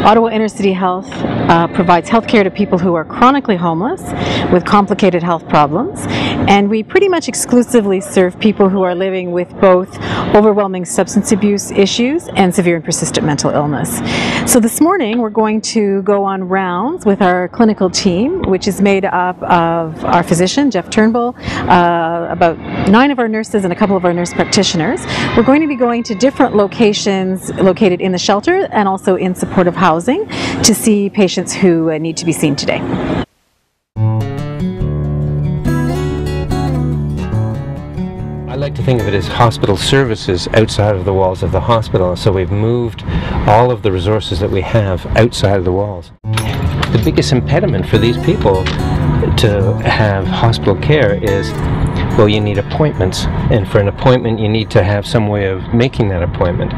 Ottawa Inner City Health provides health care to people who are chronically homeless with complicated health problems, and we pretty much exclusively serve people who are living with both overwhelming substance abuse issues and severe and persistent mental illness. So this morning we're going to go on rounds with our clinical team, which is made up of our physician, Jeff Turnbull, about 9 of our nurses and a couple of our nurse practitioners. We're going to be going to different locations located in the shelter and also in supportive housing to see patients who need to be seen today. I like to think of it as hospital services outside of the walls of the hospital, so we've moved all of the resources that we have outside of the walls. The biggest impediment for these people to have hospital care is, well, you need appointments, and for an appointment you need to have some way of making that appointment.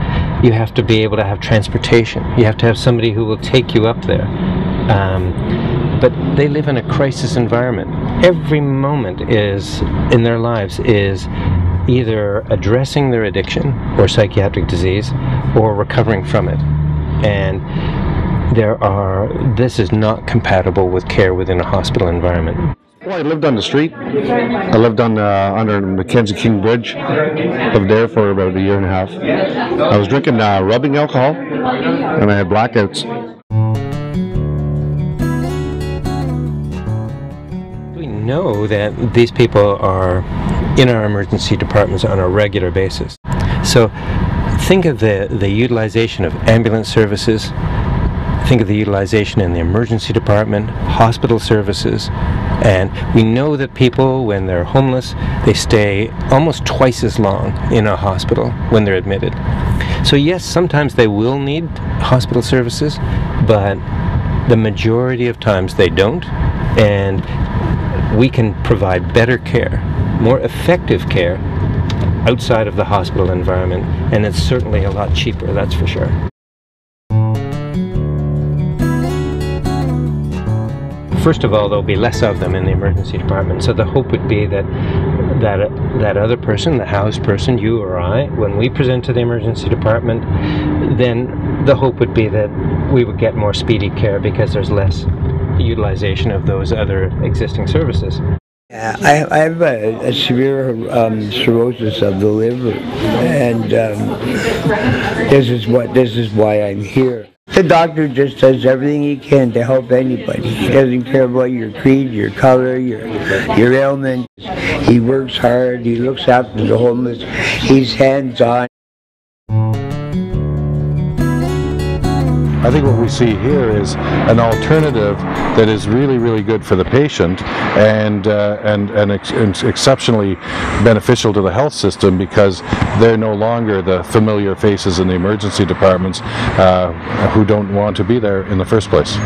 You have to be able to have transportation. You have to have somebody who will take you up there. But they live in a crisis environment. Every moment in their lives is either addressing their addiction or psychiatric disease or recovering from it. And this is not compatible with care within a hospital environment. Well, I lived on the street. I lived on under Mackenzie King Bridge. Lived there for about a year and a half. I was drinking rubbing alcohol, and I had blackouts. We know that these people are in our emergency departments on a regular basis. So think of the utilization of ambulance services. Think of the utilization in the emergency department, hospital services, and we know that people, when they're homeless, they stay almost twice as long in a hospital when they're admitted. So yes, sometimes they will need hospital services, but the majority of times they don't, and we can provide better care, more effective care outside of the hospital environment, and it's certainly a lot cheaper, that's for sure. First of all, there'll be less of them in the emergency department, so the hope would be that other person, the housed person, you or I, when we present to the emergency department, then the hope would be that we would get more speedy care because there's less utilization of those other existing services. Yeah, I have a severe cirrhosis of the liver, and this is why I'm here. The doctor just does everything he can to help anybody. He doesn't care about your creed, your color, your ailment. He works hard, he looks after the homeless, he's hands-on. I think what we see here is an alternative that is really, really good for the patient and exceptionally beneficial to the health system, because they're no longer the familiar faces in the emergency departments who don't want to be there in the first place.